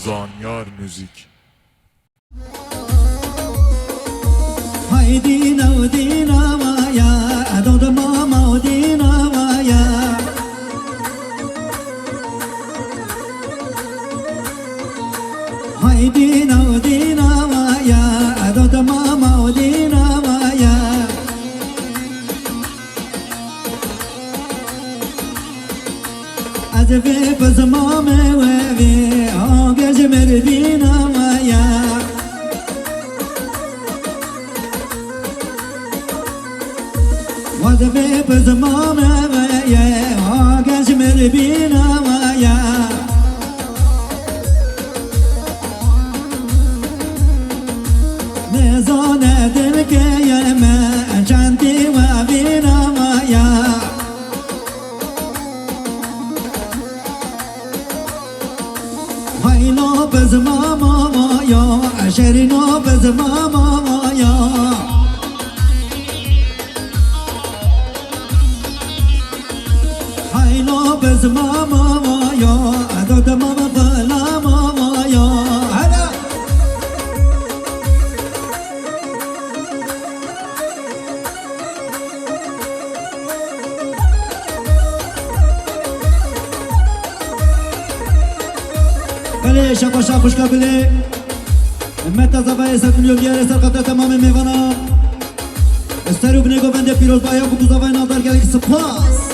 زانیار موزیک. های دینا و دینا مایا دود ماما و دینا مایا های دینا و دینا مایا دود ماما و دینا مایا از وی پس مامه و وی آگش مردینا مایا وذبي بزمامة ويا عاقش مربينا ويا نزانة دلك يا ما جنتي وبينا ويا وينو بزمامة ويا عشرينو بزمامة ويا هايلو بز ماما يا عدد ماما فلا ماما يا هلا بلي شاكو شاكوش كابلي متى زفاي سكنيو بيار سرقة تمام ميفانا استرو بنيكو بندي بيروز بايا بكو زفاي نادر كالك سباس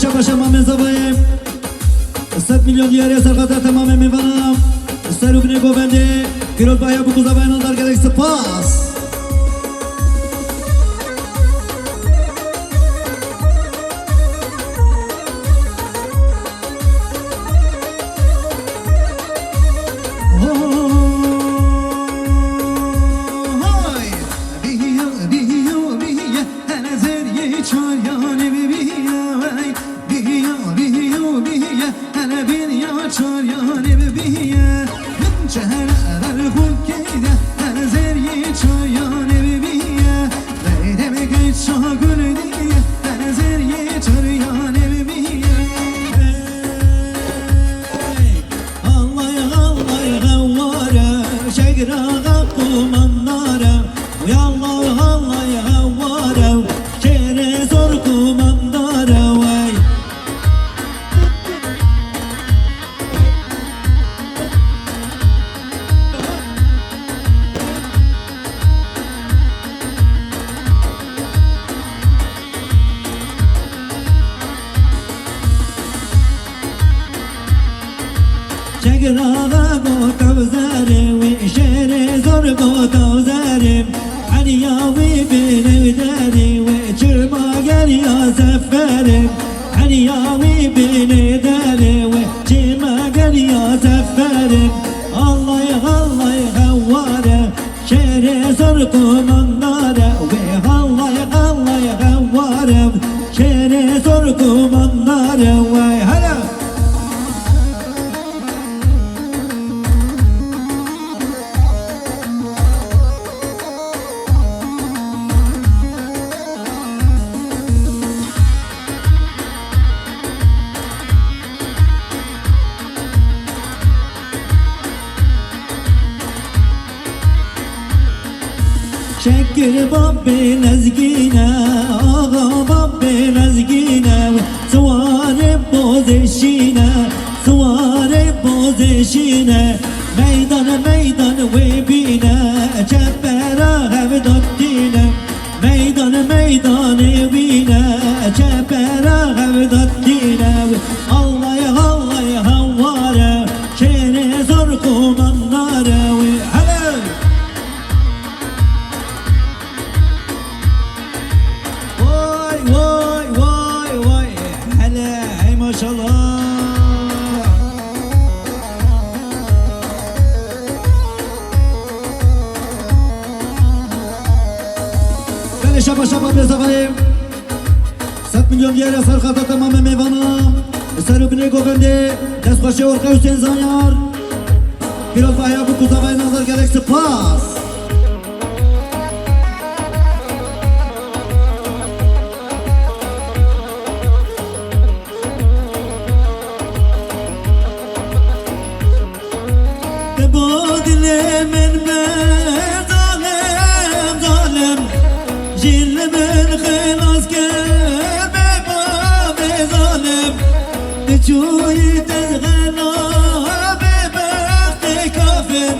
شبا شما من زبایم 100 میلیون دیاری سرقطع تمام میبرم سروک نگو بنده پیروز بایا بکو زباینا در گلک سپاس شقراغا قوتو زارم وشيري زور قوتو زارم عنياوي بين وداري وشرما قال يا سفارم Heriyavi beni deli ve Cime gel ya seferim Allah havare Şehre sor kumandare Ve Allah havare Şehre sor kumandare Ve hala Şekil babbi nezgine, ağa babbi nezgine Suvarı boz eşine, suvarı boz eşine Meydan ve bine, çepere hevdat dine Meydan evine, çepere hevdat dine Allah havare, şehre zor kumanlara Helal! Vay hele hey maşallah Beni şaba bir zaferim 7 milyon diğer eser kata tamamen meyvana Eser bine govende Dest başı orka Hüseyin Zanyar Biraz bayağı bu kutavaya nazar gerekse pas Dilemin ben zalim Jilmin khilas ke beba be zalim Beçuyi tezgana be bakhti kafir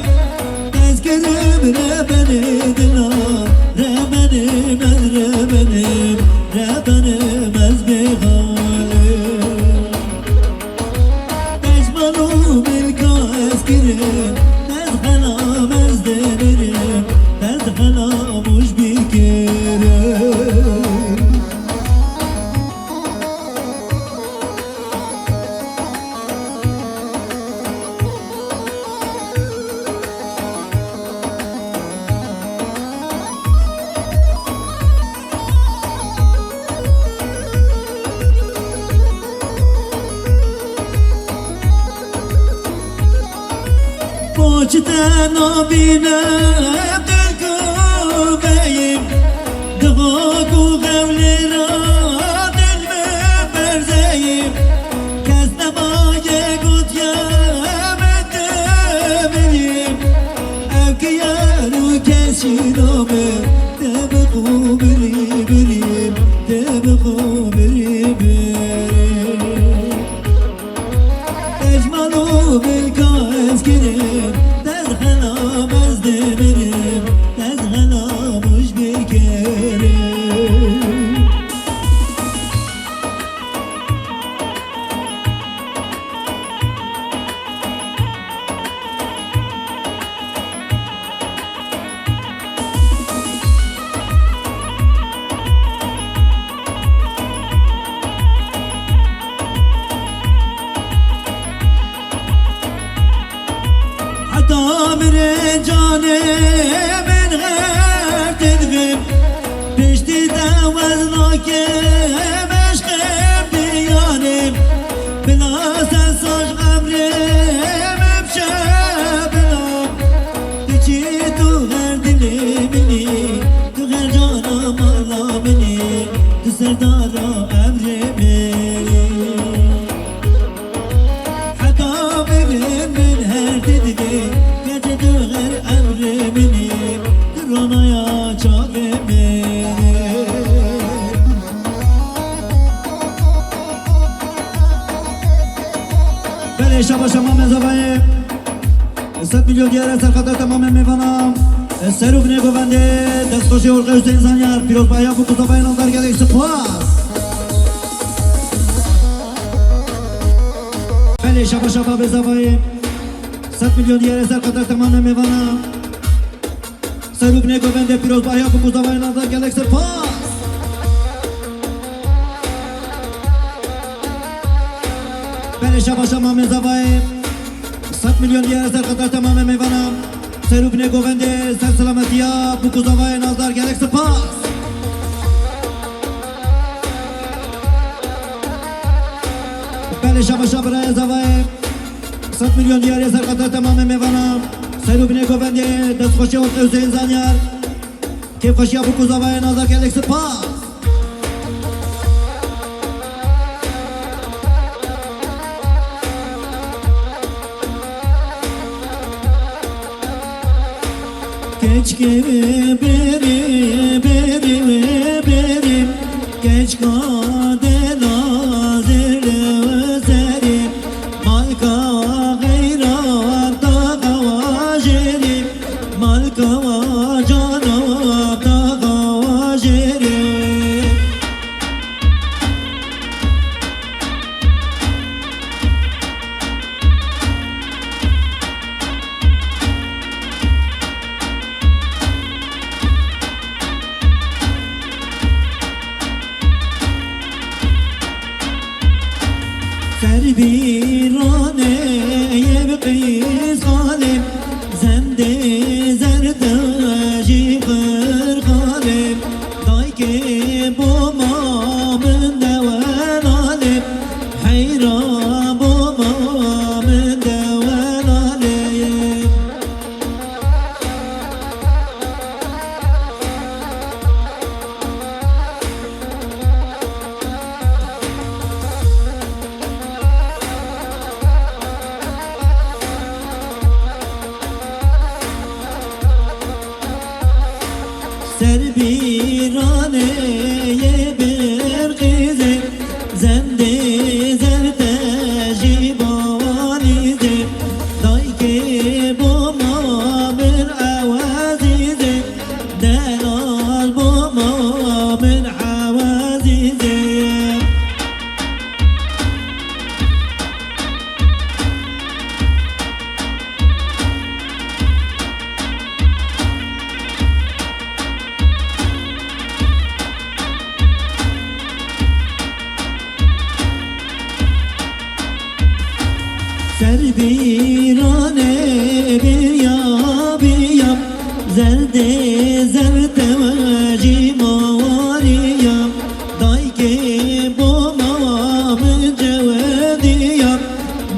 Tezkerim rebeni dina Rebenim ez behalim Tecmalu bilka eskirim Poçten abinem dılgı beyim Dıgı gevlera dilme berzeyim Kesnemaye gutya mettemeliyim Evkiyaru kesiname Debeku birim Debeku birim Ecmalu bilka eskirim Tezhelam ez demirim Tezhelamış bir kere Tamire cane ben her tedvim Pişti devazlake meşkem diyanim Bila sen saç emrim hemşe bilam Diçi tu her dilimini Tu her canım ağlamini Tu serdara emrimi Hatta benim ben her tedvim Şaba mezavayı 7 milyon diğer eser kadar tamamen meyvana Seruk ne govende Dest koşu orka Hüseyin Zanyar Piroz bayağı bu kutavayın aldar gerek Spas Beni şaba mezavayı 7 milyon diğer eser kadar tamamen meyvana Seruk ne govende Piroz bayağı bu kutavayın aldar gerek Spas بله شباشا مامن زوای 100 میلیون دیار سر خطر تمام میوانم سروب نگوونده سر سلامتی ها بکو زوای نازدار گلک سپاس بله شباشا برای زوای 100 میلیون دیار سر خطر تمام میوانم سروب نگوونده دست خوشی و حسین زانیار کیف خوشی ها بکو زوای نازدار گلک سپاس Keşke beri keşke de nazire serim malka gayrat da gavajerim malka canab da gavajerim Serbirane yebqi salim zende zerdaji kırkalim dayke bu mamın deven alim hayra bu mamın deven alim Serbirane bir kızım zende zerdeji bavanizi dayke bu mamın avazizi delal bu mamın avazizi Serbirane bir yabiyam zerde zerde cimariyam dayke bu mamın cevediyam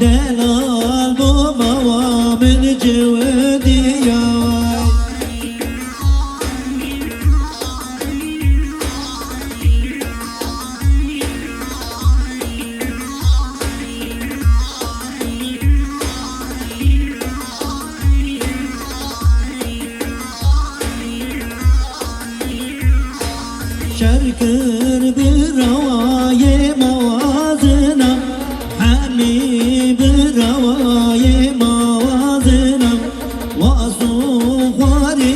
delal bu mamın cevediyam şarkır bir ravaye mavazına hami bir ravaye mavazına vasu khari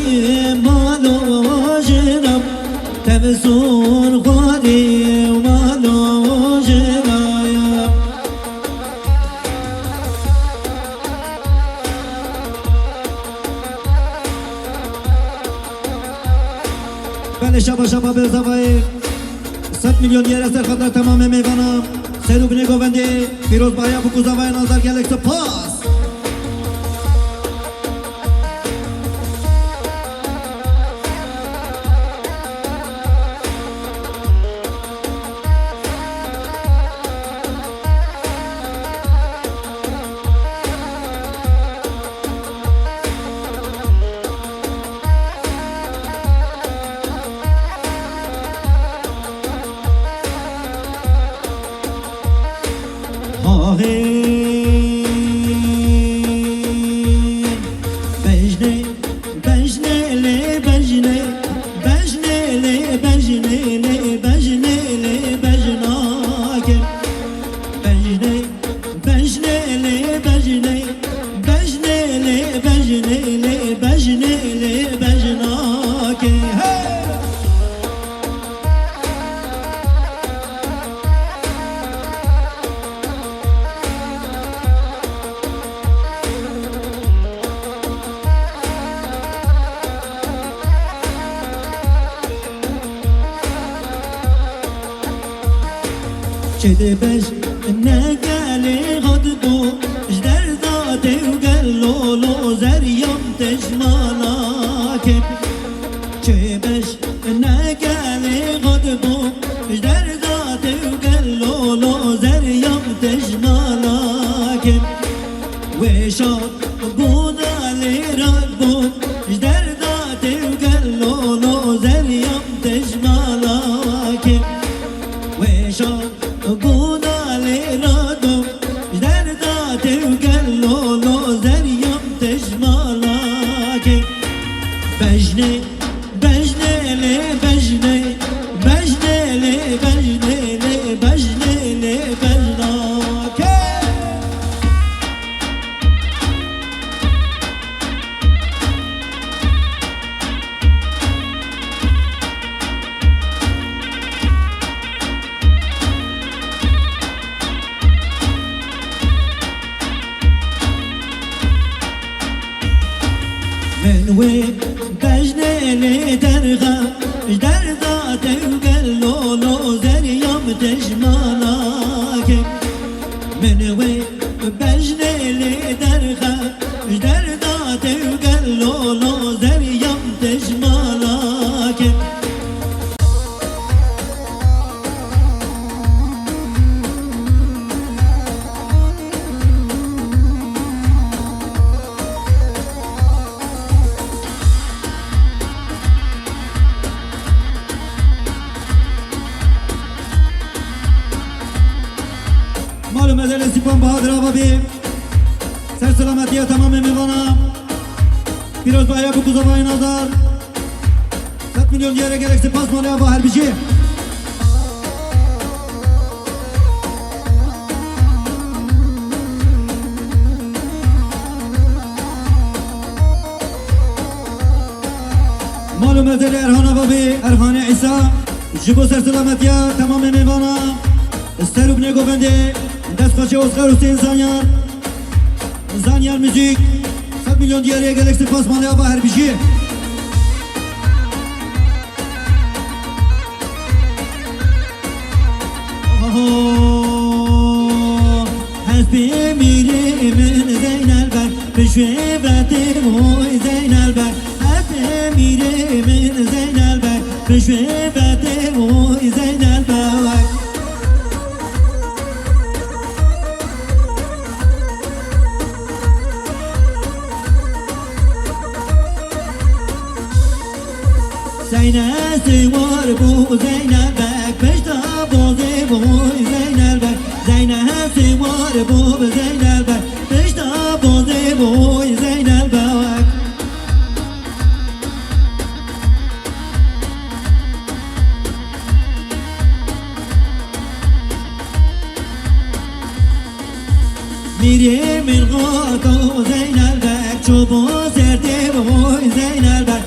malojina tevsur khari malojina بله شبا شبا به زوای 100 میلیون دیار سر خطر تمام میوانم سروب نگوونده پیروز بایا بکو زوای نازدار گلک سپاس Çede beş ne گلی خود بو جدر داده و گلولو زریم تجمالا که چه بش نگلی خود بو جدر داده و گلولو زریم تجمالا که وشا بودالی راد بو جدر داده و گلولو زریم تجمالا که وشا بودالی راد بو جدر داده و گلولو زریم تجمالا که بجنه بجنه لی بجنه بجنه لی بجنه لی بجنه لی بجنا که من وی بجنه درغا جدر داده و گلولو زریم تجمالا که من وی بجنه درغا جدر داده و گلولو زریم تجمالا که معلوم ازل سپان بهادر آبابی سر سلامتی تمام میوانم پیروز بایا بو کوزاوای نازار 7 میلیون دیاره گرک سپاس مالی آبا هر بیشی معلوم ازل ارهان آبابی ارهان عیسا جبو سر سلامتی تمام میوانم استروب نگوونده دست خوشه اسخر حسین زانیار موزیک 100 میلیون دیاره گلکس پاس مالی آبا هر بیشی حسبی میری من زین البر بشوی براتی موی زین البر حسبی میری من زین البر بشوی براتی موی زین البر زینه سوار بو زینه بک پشتا بازه بو زینه بک زینه سوار بو زینه بک پشتا بازه بو زینه بک میری من غاطو زینه بک چوبو سرده بو زینه بک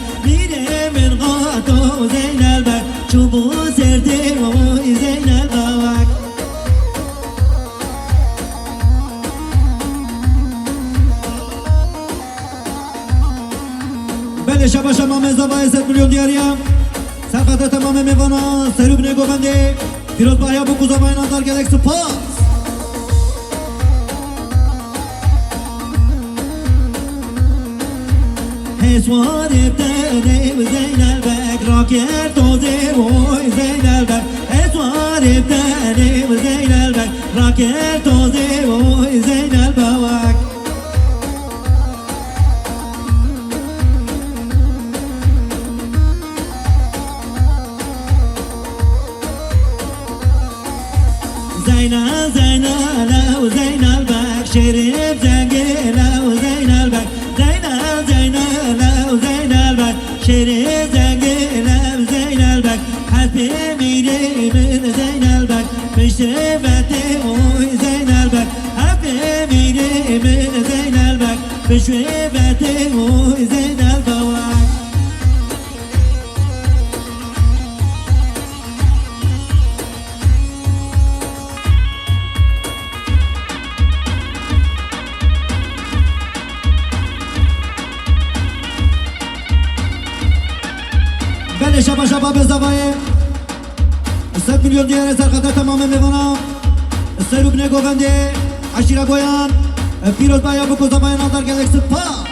من غاطو زين البك شوفوا سردي وموي زين البك بله شبا شما مزاوای 100 میلیون دیاریم سرقطه تمام میوانا سروب نگوونده پیروز بایا بو کوزاوای نازار گلکس پاس حسوار ابتدی و زین البک راکر توزی و زین البک حسوار ابتدی و زین البک راکر توزی و زین البک زینا زینا لو زین البک شریف زنگی لو زین البک زینا زینا لو زین البک شریف زنگی لو زین البک حسبی میری من زین البک پشت بطی اوی زین البک حسبی میری من زین البک پشت بطی اوی زین البک بله شبا شبا به زوایه 100 میلیون دیاره سرقطه تمام میوانم سروب نگوونده عشیره گویان پیروز بایا بکو زبای نادر گلک سپاس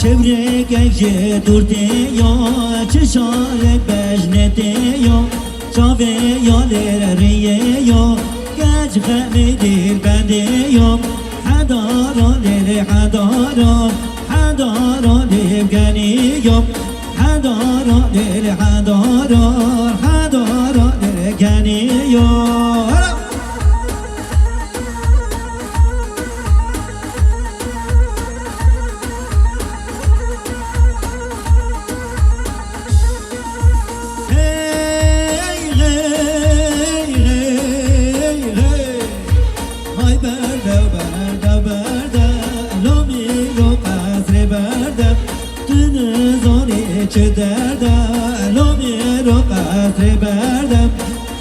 çevre gece durdu ya çişaret bejnete ya çave yaler riye ya gec gemidir bende ya hadara lere hadara hadara levgeni ya hadara lere hadara hadara levgeni ya Çederde lomiro qasre berdem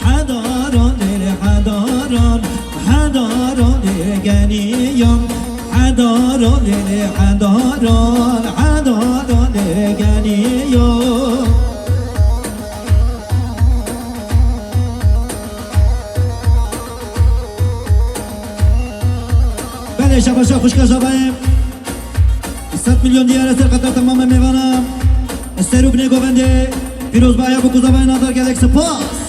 hadaron dil hadaron hadaron dil ganiyam hadaron dil hadaron hadaron dil ganiyam بله شباشا خوشگاه شبایم 100 میلیون دیار سر قطر تمام میوانم استروب نگوونده پیروز بایا بکو زبای نادر گلک سپاس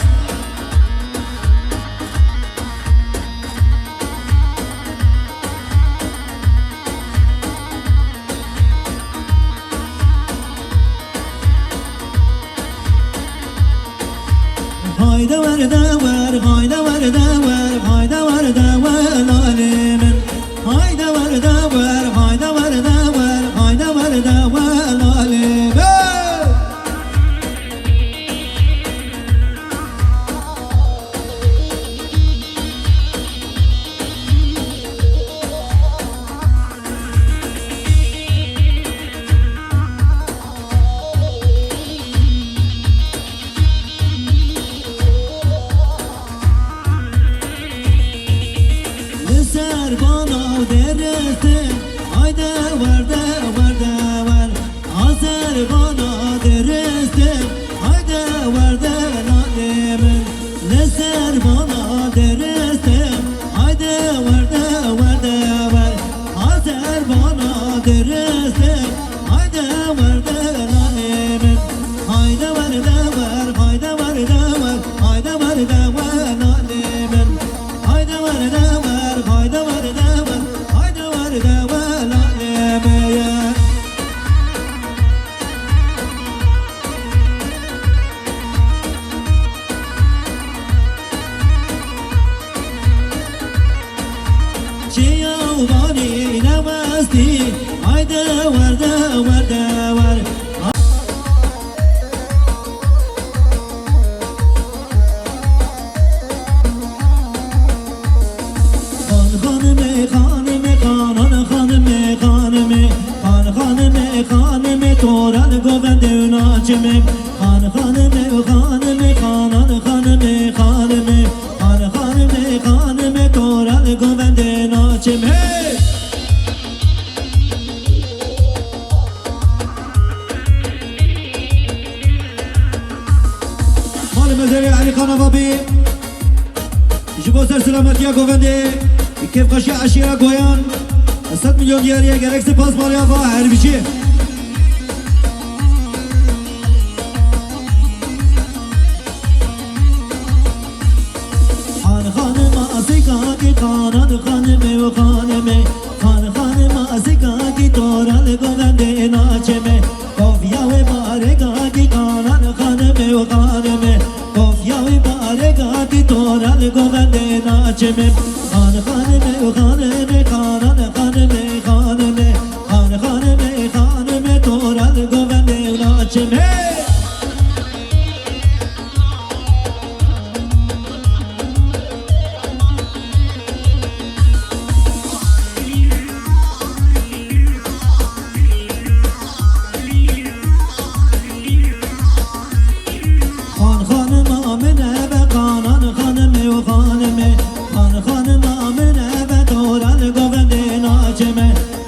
hayda varda var hayda varda var hayda varda var alimin hayda varda var hayda varda var hayda varda var alimin naçemim Khan khanime khanime khanan khanime khanime Khan khanime khanime toral govende naçem hey Mal mezeli Ali Khan Avabi Jibo ser selametiya govende kef kaşi aşira goyan 100 milyon diğeriye gerekse pas var ya va her biçi Khanan khanime o khanime Khan khanime azga ki toral govende naçeme Kofya ve barega ki khanan khanime o khanime Kofya ve barega ki toral govende naçeme Khan khanime o khanime khanan khanime khanime Khan khanime khanime toral govende naçeme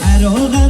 Her o